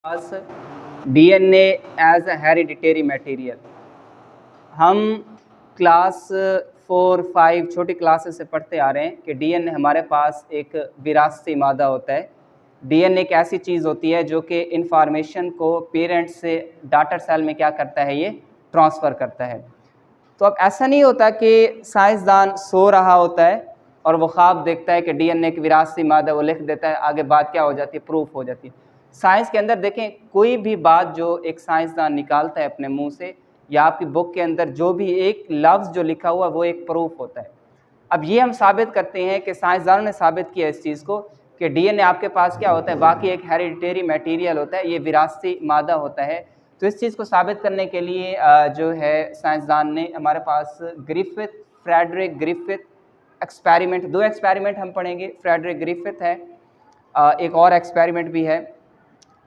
Pass DNA as a hereditary material. हम class 4, 5 छोटी classes से पढ़ते आ रहे हैं कि डीएनए हमारे पास एक विरासती मादा होता है। डीएनए एक ऐसी चीज़ होती है जो कि इंफॉर्मेशन को पेरेंट्स से डॉटर सेल में क्या करता है, ये ट्रांसफ़र करता है। तो अब ऐसा नहीं होता कि साइंसदान सो रहा होता है और वो ख्वाब देखता है कि डीएनए की विरासती मादा वो लिख देता है, आगे बात क्या हो जाती है, प्रूफ हो जाती है। साइंस के अंदर देखें, कोई भी बात जो एक साइंसदान निकालता है अपने मुंह से या आपकी बुक के अंदर जो भी एक लफ्ज़ जो लिखा हुआ वो एक प्रूफ होता है। अब ये हम साबित करते हैं कि साइंसदानों ने साबित किया इस चीज़ को कि डीएनए आपके पास क्या होता है, बाकी एक हेरिडिटरी मटेरियल होता है, ये विरासती मादा होता है। तो इस चीज़ को साबित करने के लिए जो है साइंसदान ने हमारे पास फ्रेडरिक ग्रिफिथ एक्सपेरिमेंट, 2 एक्सपेरिमेंट हम पढ़ेंगे। फ्रेडरिक ग्रिफिथ है, एक और एक्सपेरिमेंट भी है।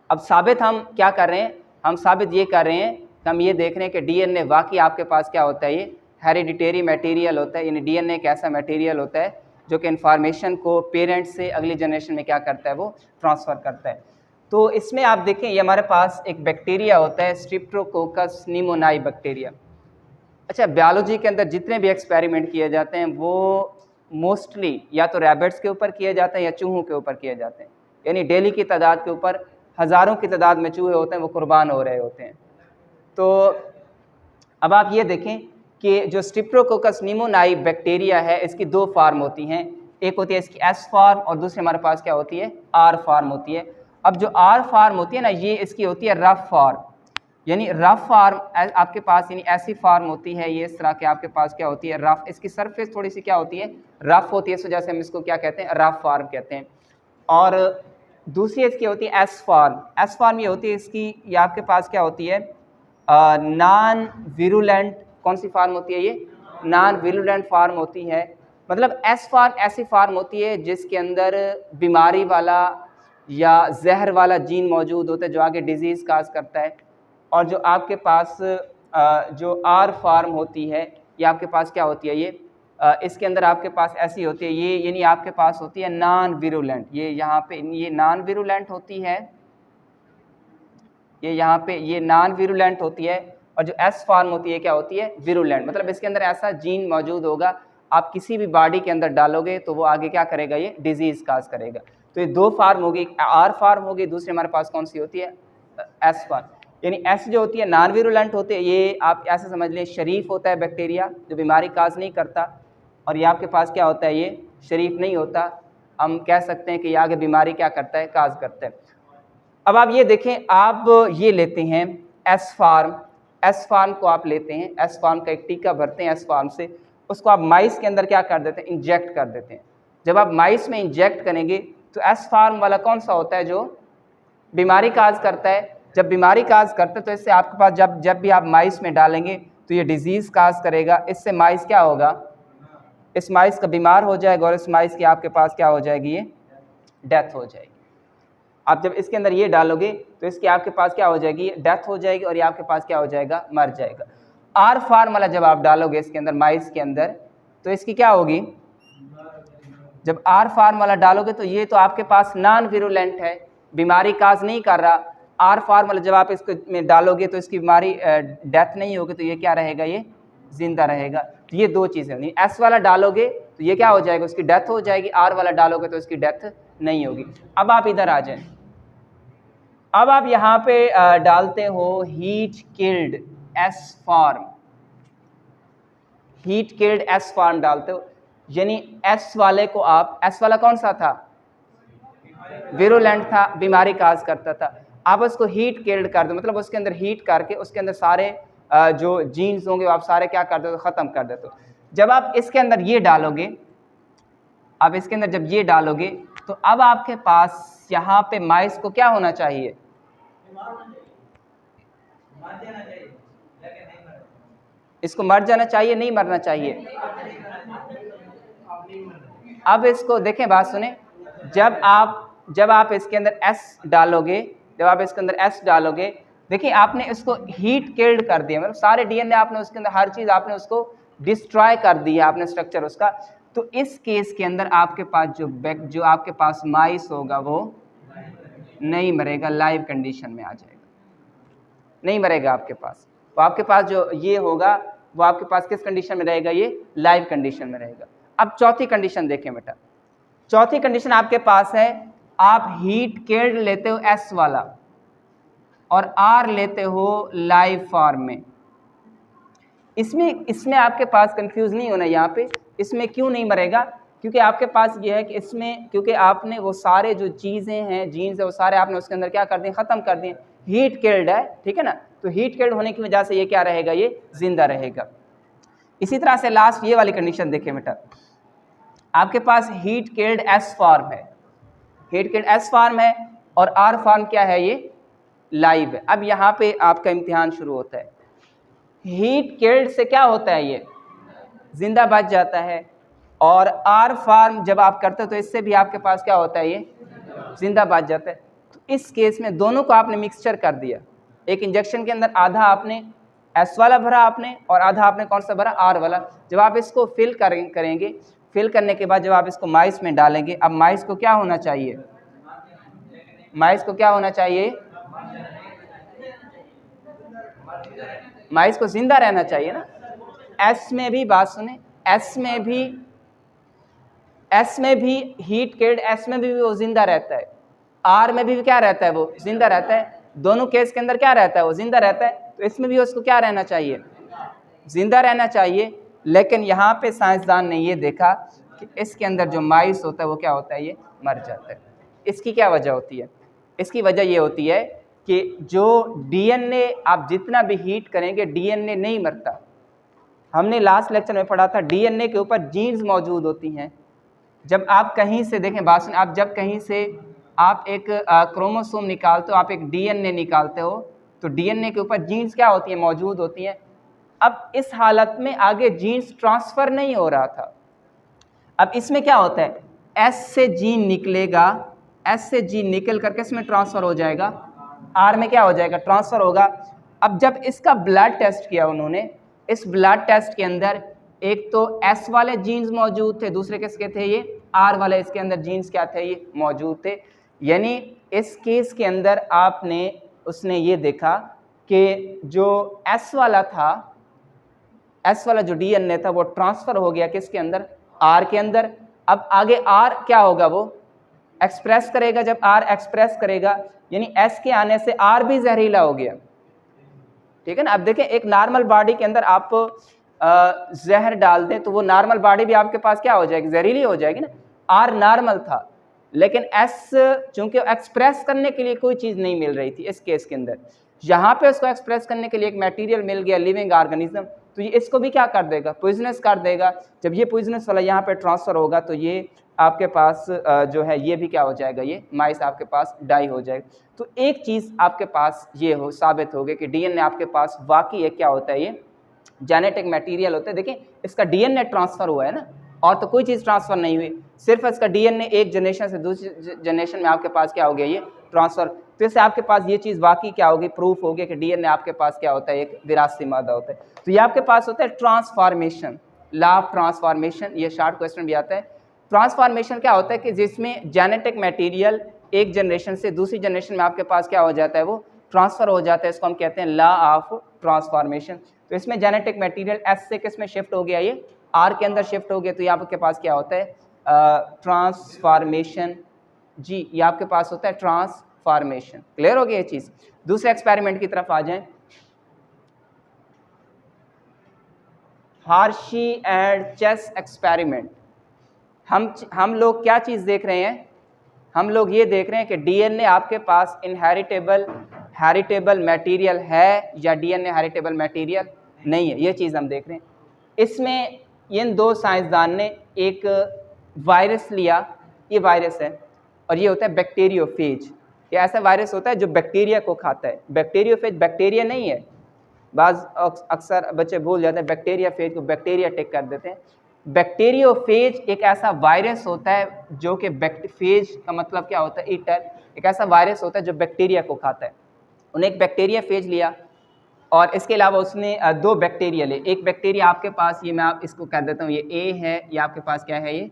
अब साबित हम क्या कर रहे हैं, हम साबित ये कर रहे हैं कि हम ये देख रहे हैं कि डीएनए वाकई आपके पास क्या होता है, ये हेरिडिटरी मटेरियल होता है। यानी डीएनए एक ऐसा मटेरियल होता है जो कि इन्फॉर्मेशन को पेरेंट्स से अगली जनरेशन में क्या करता है, वो ट्रांसफ़र करता है। तो इसमें आप देखें, ये हमारे पास एक बैक्टीरिया होता है, स्ट्रेप्टोकोकस निमोनाई बैक्टीरिया। अच्छा, बायोलॉजी के अंदर जितने भी एक्सपेरिमेंट किए जाते हैं वो मोस्टली या तो रैबिट्स के ऊपर किए जाते हैं या चूहों के ऊपर किए जाते हैं। यानी डेली की तादाद के ऊपर हज़ारों की तादाद में चूहे होते हैं, वो कुर्बान हो रहे होते हैं। तो अब आप ये देखें कि जो स्ट्रेप्टोकोकस निमोनाई बैक्टीरिया है, इसकी 2 फार्म होती हैं। एक होती है इसकी एस फार्म और दूसरी हमारे पास क्या होती है, आर फार्म होती है। अब जो आर फार्म होती है ना, ये इसकी होती है रफ फार्म। यानी रफ फार्म आपके पास यानी ऐसी फार्म होती है, ये इस तरह के आपके पास क्या होती है, रफ, इसकी सरफेस थोड़ी सी क्या होती है, रफ होती है, इस वजह से हम इसको क्या कहते हैं, रफ फार्म कहते हैं। और दूसरी इसकी होती है एस फार्म। एस फार्म ये होती है इसकी, ये आपके पास क्या होती है, नॉन विरुलेंट। कौन सी फार्म होती है ये, नॉन विरुलेंट फार्म होती है। मतलब एस फार्म ऐसी फार्म होती है जिसके अंदर बीमारी वाला या जहर वाला जीन मौजूद होता है जो आगे डिजीज़ काज करता है। और जो आपके पास जो आर फार्म होती है, ये आपके पास क्या होती है, ये इसके अंदर आपके पास ऐसी होती है, ये यानी आपके पास होती है नॉन विरुलेंट। ये यहाँ पे ये नॉन विरुलेंट होती है, ये यहाँ पे ये नॉन विरुलेंट होती है। और जो एस फार्म होती है क्या होती है, विरुलेंट। मतलब इसके अंदर ऐसा जीन मौजूद होगा, आप किसी भी बॉडी के अंदर डालोगे तो वो आगे क्या करेगा, ये डिजीज़ काज करेगा। तो ये 2 फार्म होगी, आर फार्म होगी, दूसरी हमारे पास कौन सी होती है, एस फार्म। यानी एस जो होती है नॉन विरुलेंट होती है, ये आप ऐसे समझ लें शरीफ होता है बैक्टीरिया जो बीमारी काज नहीं करता। और ये आपके पास क्या होता है, ये शरीफ नहीं होता, हम कह सकते हैं कि ये आगे बीमारी क्या करता है, काज करता है। अब आप ये देखें, आप ये लेते हैं एस फार्म, एस फार्म को आप लेते हैं, एस फार्म का एक टीका भरते हैं एस फार्म से, उसको आप माइस के अंदर क्या कर देते हैं, इंजेक्ट कर देते हैं। जब आप माइस में इंजेक्ट करेंगे तो एस फार्म वाला कौन सा होता है, जो बीमारी काज करता है। जब बीमारी काज करता है तो इससे आपके पास जब भी आप माइस में डालेंगे तो ये डिजीज़ काज करेगा। इससे माइस क्या होगा, इस माइस का बीमार हो जाएगा और इस माइस की आपके पास क्या हो जाएगी, ये डेथ हो जाएगी। आप जब इसके अंदर ये डालोगे तो इसकी आपके पास क्या हो जाएगी, डेथ हो जाएगी और ये आपके पास क्या हो जाएगा, मर जाएगा। आर फार्म वाला जब आप डालोगे इसके अंदर, माइस के अंदर, तो इसकी क्या होगी, जब आर फार्म वाला डालोगे तो ये तो आपके पास नॉन विरुलेंट है, बीमारी काज नहीं कर रहा। आर फार्म वाला जब आप इसको में डालोगे तो इसकी बीमारी डेथ नहीं होगी, तो ये क्या रहेगा, ये जिंदा रहेगा। तो ये 2 चीज़ें होंगी। एस वाला डालोगे तो ये क्या हो जाएगा, उसकी डेथ हो जाएगी, आर वाला डालोगे तो इसकी डेथ नहीं होगी। अब आप इधर आ जाएं, अब आप यहाँ पे डालते हो heat killed S form, heat killed S form डालते हो। यानी एस वाले को आप, एस वाला कौन सा था, विरुलेंट था, बीमारी काज करता था, आप उसको हीट किल्ड कर दो, मतलब उसके अंदर हीट करके उसके अंदर सारे जो जीन्स होंगे आप सारे क्या कर दो, ख़त्म कर देते हो। जब आप इसके अंदर ये डालोगे, अब इसके अंदर जब ये डालोगे तो अब आपके पास यहाँ पे माइस को क्या होना चाहिए, इसको मर जाना चाहिए, नहीं मरना चाहिए। अब इसको देखें, बात सुने, जब आप इसके अंदर एस डालोगे, जब आप इसके अंदर एस डालोगे, देखिए आपने इसको हीट किल्ड कर दिया, मतलब सारे डीएनए आपने उसके अंदर हर चीज़ आपने उसको डिस्ट्रॉय कर दिया, आपने स्ट्रक्चर उसका। तो इस केस के अंदर आपके पास जो आपके पास माइस होगा वो नहीं मरेगा, लाइव कंडीशन में आ जाएगा, नहीं मरेगा आपके पास। तो आपके पास जो ये होगा वो आपके पास किस कंडीशन में रहेगा, ये लाइव कंडीशन में रहेगा। अब चौथी कंडीशन देखें बेटा, चौथी कंडीशन आपके पास है, आप हीट केल्ड लेते हो एस वाला और आर लेते हो लाइव फॉर्म में। इसमें आपके पास कंफ्यूज नहीं होना, यहाँ पे इसमें क्यों नहीं मरेगा, क्योंकि आपके पास ये है कि इसमें क्योंकि आपने वो सारे जो चीज़ें हैं जीन्स है वो सारे आपने उसके अंदर क्या कर दिए, ख़त्म कर दिए, हीट किल्ड है, ठीक है ना। तो हीट किल्ड होने की वजह से ये क्या रहेगा, ये जिंदा रहेगा। इसी तरह से लास्ट ये वाली कंडीशन देखें बेटा, आपके पास हीट किल्ड एस फॉर्म है, हीट किल्ड एस फॉर्म है और आर फॉर्म क्या है, ये लाइव है। अब यहाँ पे आपका इम्तिहान शुरू होता है। हीट किल्ड से क्या होता है, ये जिंदा बच जाता है, और आर फॉर्म जब आप करते हो तो इससे भी आपके पास क्या होता है, ये जिंदा बच जाता है। तो इस केस में दोनों को आपने मिक्सचर कर दिया, एक इंजेक्शन के अंदर आधा आपने एस वाला भरा आपने और आधा आपने कौन सा भरा, आर वाला। जब आप इसको फिल करेंगे, फिल करने के बाद जब आप इसको माइस में डालेंगे, अब माइस को क्या होना चाहिए, माइस को क्या होना चाहिए, माइस को जिंदा रहना चाहिए ना। एस में भी बात सुने, एस में भी हीट किल्ड, एस में भी वो जिंदा रहता है, आर में भी क्या रहता है, वो जिंदा रहता है। दोनों केस के अंदर क्या रहता है, वो जिंदा रहता है। तो इसमें भी उसको क्या रहना चाहिए, जिंदा रहना चाहिए। लेकिन यहाँ पे साइंसदान ने ये देखा कि इसके अंदर जो माइस होता है वो क्या होता है, ये मर जाता है। इसकी क्या वजह होती है, इसकी वजह ये होती है कि जो डीएनए आप जितना भी हीट करेंगे डीएनए नहीं मरता। हमने लास्ट लेक्चर में पढ़ा था डीएनए के ऊपर जीन्स मौजूद होती हैं। जब आप कहीं से देखें बात सुन, आप जब कहीं से आप एक क्रोमोसोम निकालते हो, आप एक डीएनए निकालते हो, तो डीएनए के ऊपर जीन्स क्या होती है, मौजूद होती हैं। अब इस हालत में आगे जीन्स ट्रांसफ़र नहीं हो रहा था। अब इसमें क्या होता है, एस से जीन निकलेगा, एस से जीन निकल करके इसमें ट्रांसफ़र हो जाएगा, आर में क्या हो जाएगा, ट्रांसफ़र होगा। अब जब इसका ब्लड टेस्ट किया उन्होंने, इस ब्लड टेस्ट के अंदर एक तो एस वाले जीन्स मौजूद थे, दूसरे किसके थे, ये आर वाले, इसके अंदर जीन्स क्या थे, ये मौजूद थे। यानी इस केस के अंदर उसने ये देखा कि जो एस वाला था, एस वाला जो डीएनए था वो ट्रांसफ़र हो गया किसके अंदर, आर के अंदर। अब आगे आर क्या होगा, वो एक्सप्रेस करेगा। जब आर एक्सप्रेस करेगा यानी एस के आने से आर भी जहरीला हो गया, ठीक है ना। अब देखें एक नॉर्मल बॉडी के अंदर आप जहर डाल दें तो वो नॉर्मल बॉडी भी आपके पास क्या हो जाएगी, जहरीली हो जाएगी ना। आर नॉर्मल था, लेकिन एस चूंकि एक्सप्रेस करने के लिए कोई चीज़ नहीं मिल रही थी इस केस के अंदर, यहाँ पे उसको एक्सप्रेस करने के लिए एक मटेरियल मिल गया, लिविंग ऑर्गेनिज्म, तो ये इसको भी क्या कर देगा, पॉइजनस कर देगा। जब ये पॉइजनस वाला यहाँ पे ट्रांसफ़र होगा तो ये आपके पास जो है ये भी क्या हो जाएगा, ये माइस आपके पास डाई हो जाएगा। तो एक चीज़ आपके पास ये साबित हो गई कि डीएनए आपके पास वाकई क्या होता है, ये जेनेटिक मटेरियल होता है। देखिए इसका डीएनए ट्रांसफ़र हुआ है ना, और तो कोई चीज़ ट्रांसफ़र नहीं हुई, सिर्फ इसका डीएनए एक जनरेशन से दूसरी जनरेशन में आपके पास क्या हो गया, ये ट्रांसफ़र। तो इससे आपके पास ये चीज़ वाकई क्या होगी, प्रूफ हो गया कि डीएनए आपके पास क्या होता है, एक विरासती मादा होता है। तो ये आपके पास होता है ट्रांसफॉर्मेशन, लॉ ऑफ ट्रांसफॉर्मेशन। ये शॉर्ट क्वेश्चन भी आता है। ट्रांसफॉर्मेशन क्या होता है कि जिसमें जेनेटिक मटेरियल एक जनरेशन से दूसरी जनरेशन में आपके पास क्या हो जाता है, वो ट्रांसफ़र हो जाता है। इसको हम कहते हैं लॉ ऑफ ट्रांसफॉर्मेशन। तो इसमें जेनेटिक मटेरियल एस से किस में शिफ्ट हो गया, ये आर के अंदर शिफ्ट हो गया। तो ये आपके पास क्या होता है, ट्रांसफॉर्मेशन। जी ये आपके पास होता है ट्रांसफॉर्मेशन। क्लियर हो गया ये चीज़। दूसरे एक्सपेरिमेंट की तरफ आ जाएं। हार्शी एंड चेस एक्सपेरिमेंट। हम लोग क्या चीज़ देख रहे हैं, हम लोग ये देख रहे हैं कि डीएनए आपके पास हेरिटेबल मटेरियल है या डीएनए हेरिटेबल मटेरियल नहीं है, ये चीज़ हम देख रहे हैं। इसमें इन दो साइंसदान ने एक वायरस लिया, ये वायरस है, और ये होता है बैक्टीरियोफेज। ये ऐसा वायरस होता है जो बैक्टीरिया को खाता है। बैक्टीरियोफेज बैक्टीरिया नहीं है, अक्सर बच्चे भूल जाते हैं, बैक्टीरिया फेज को बैक्टीरिया टिक कर देते हैं। बैक्टीरियोफेज एक ऐसा वायरस होता है जो कि फेज का मतलब क्या होता है, ईटर। एक ऐसा वायरस होता है जो बैक्टीरिया को खाता है। उन्हें एक बैक्टीरिया फेज लिया और इसके अलावा उसने दो बैक्टीरिया ले। एक बैक्टीरिया आपके पास, ये मैं आप इसको कह देता हूँ, ये ए है, ये आपके पास क्या है, ये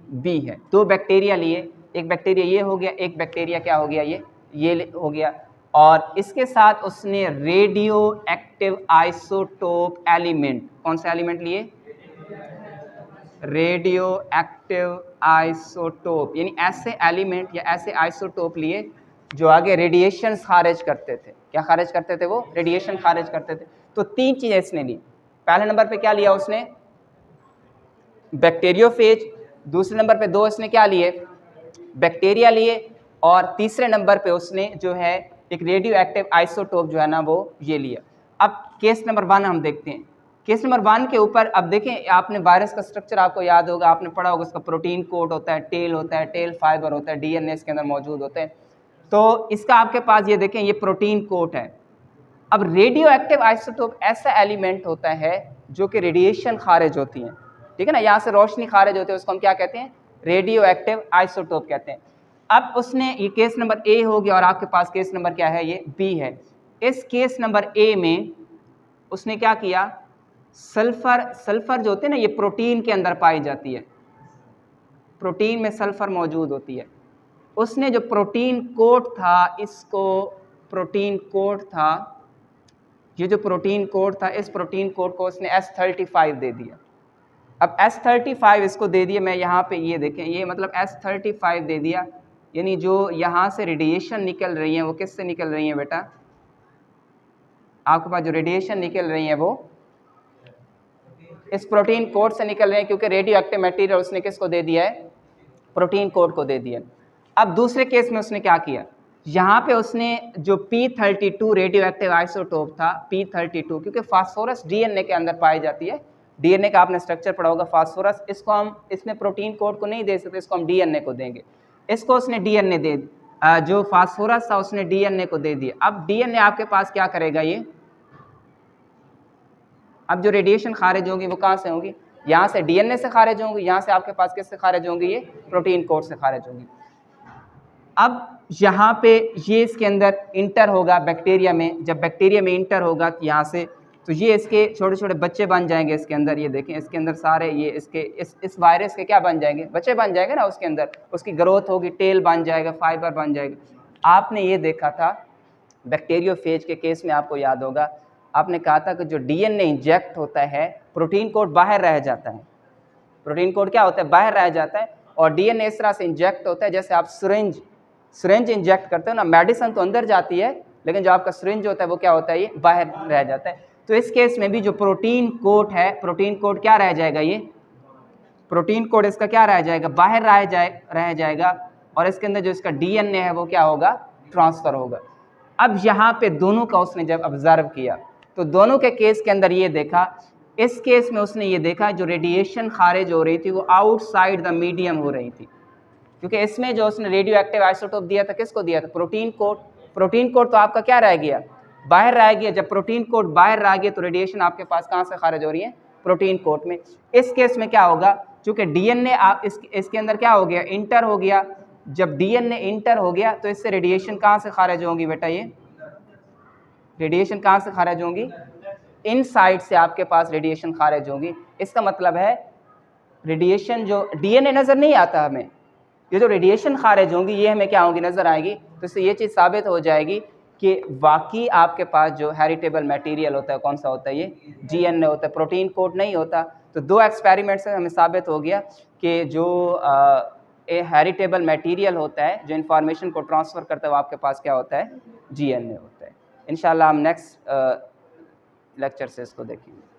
बी है। दो बैक्टीरिया लिए, एक बैक्टीरिया ये हो गया, एक बैक्टीरिया क्या हो गया, ये ये हो गया। और इसके साथ उसने रेडियो एक्टिव आइसोटोप एलिमेंट, कौन सा एलिमेंट लिए? रेडियो एक्टिव आइसोटोप, यानी ऐसे एलिमेंट या ऐसे आइसोटोप लिए जो आगे रेडिएशन खारिज करते थे। क्या खारिज करते थे? वो रेडिएशन खारिज करते थे। तो 3 चीज़ें इसने ली। पहले नंबर पे क्या लिया उसने? बैक्टीरियोफेज। दूसरे नंबर पे 2 इसने क्या लिए? बैक्टीरिया लिए। और तीसरे नंबर पे उसने जो है एक रेडियो एक्टिव आइसोटोप जो है ना वो ये लिया। अब केस नंबर 1 हम देखते हैं। केस नंबर 1 के ऊपर अब देखें, आपने वायरस का स्ट्रक्चर आपको याद होगा, आपने पढ़ा होगा, उसका प्रोटीन कोट होता है, टेल होता है, टेल फाइबर होता है, डीएनए इसके अंदर मौजूद होते हैं। तो इसका आपके पास ये देखें, ये प्रोटीन कोट है। अब रेडियो एक्टिव आइसोटोप ऐसा एलिमेंट होता है जो कि रेडिएशन खारिज होती है, ठीक है ना, यहाँ से रोशनी खारिज होती है, उसको हम क्या कहते हैं? रेडियो एक्टिव आइसोटोप कहते हैं। अब उसने ये केस नंबर ए हो गया और आपके पास केस नंबर क्या है? ये बी है। इस केस नंबर ए में उसने क्या किया? सल्फर जो होते हैं ना, ये प्रोटीन के अंदर पाई जाती है, प्रोटीन में सल्फर मौजूद होती है। उसने जो प्रोटीन कोट था, इसको प्रोटीन कोट था, ये जो प्रोटीन कोड था, इस प्रोटीन कोड को उसने S35 दे दिया। अब S35 इसको दे दिया, मैं यहाँ पे ये देखें, ये मतलब S35 दे दिया, यानी जो यहाँ से रेडिएशन निकल रही है वो किससे निकल रही है बेटा? आपके पास जो रेडिएशन निकल रही है वो इस प्रोटीन कोड से निकल रहे हैं, क्योंकि रेडियो एक्टिव मटेरियल उसने किसको दे दिया है? प्रोटीन कोड को दे दिया। अब दूसरे केस में उसने क्या किया? यहाँ पे उसने जो P32 रेडियो एक्टिव आइसोटोप था, P32, क्योंकि फास्फोरस डीएनए के अंदर पाई जाती है, डीएनए का आपने स्ट्रक्चर पढ़ा होगा, फास्फोरस, इसको हम इसमें प्रोटीन कोड को नहीं दे सकते, इसको हम डीएनए को देंगे। इसको उसने डीएनए दे, जो फास्फोरस था उसने डीएनए को दे दिया। अब डीएनए आपके पास क्या करेगा? ये अब जो रेडिएशन खारिज होगी वो कहाँ से होगी? यहाँ से डीएनए से खारिज होंगी, यहाँ से आपके पास किससे खारिज होंगी? ये प्रोटीन कोड से खारिज होंगी। अब यहाँ पे ये इसके अंदर इंटर होगा बैक्टीरिया में, जब बैक्टीरिया में इंटर होगा यहाँ से, तो ये इसके छोटे छोटे बच्चे बन जाएंगे इसके अंदर। ये देखें, इसके अंदर सारे ये इसके इस वायरस के क्या बन जाएंगे? बच्चे बन जाएंगे ना, उसके अंदर उसकी ग्रोथ होगी, टेल बन जाएगा, फाइबर बन जाएगा। आपने ये देखा था बैक्टीरियोफेज के केस में, आपको याद होगा, आपने कहा था कि जो डीएनए इंजेक्ट होता है, प्रोटीन कोड बाहर रह जाता है। प्रोटीन कोड क्या होता है? बाहर रह जाता है। और डीएनए इस तरह से इंजेक्ट होता है जैसे आप सिरिंज इंजेक्ट करते हो ना, मेडिसिन तो अंदर जाती है, लेकिन जो आपका सिरिंज होता है वो क्या होता है? ये बाहर रह जाता है। तो इस केस में भी जो प्रोटीन कोड है, प्रोटीन कोड क्या रह जाएगा? ये प्रोटीन कोड इसका क्या रह जाएगा? बाहर रह जाएगा। और इसके अंदर जो इसका डीएनए है वो क्या होगा? ट्रांसफर होगा। अब यहाँ पे दोनों का उसने जब ऑब्जर्व किया, तो दोनों के केस के अंदर ये देखा, इस केस में उसने ये देखा जो रेडिएशन खारिज हो रही थी वो आउटसाइड द मीडियम हो रही थी, क्योंकि इसमें जो उसने रेडियो एक्टिव आइसोटोप दिया था, किसको दिया था? Protein code. प्रोटीन कोड तो आपका क्या रह गया? बाहर रह गया। जब प्रोटीन कोड बाहर रह गया तो रेडिएशन आपके पास कहाँ से खारिज हो रही है? प्रोटीन कोड में। इस केस में क्या होगा? चूंकि डीएनए आप इसके अंदर क्या हो गया? इंटर हो गया। जब डीएनए इंटर हो गया तो इससे रेडिएशन कहाँ से खारिज होंगी बेटा? ये रेडिएशन कहाँ से खारिज होंगी? इन साइड से आपके पास रेडिएशन खारिज होंगी। इसका मतलब है रेडिएशन जो डीएनए नज़र नहीं आता हमें, ये जो रेडिएशन खारिज होंगी ये हमें क्या होंगी? नज़र आएगी। तो इससे ये चीज़ साबित हो जाएगी कि वाकई आपके पास जो हेरिटेबल मटेरियल होता है, कौन सा होता है? ये डीएनए होता है, प्रोटीन कोड नहीं होता। तो 2 एक्सपेरिमेंट से हमें साबित हो गया कि जो हेरिटेबल मटेरियल होता है, जो इन्फॉर्मेशन को ट्रांसफ़र करता है, वो आपके पास क्या होता है? डीएनए होता है। इंशाल्लाह हम नेक्स्ट लेक्चर से इसको देखेंगे।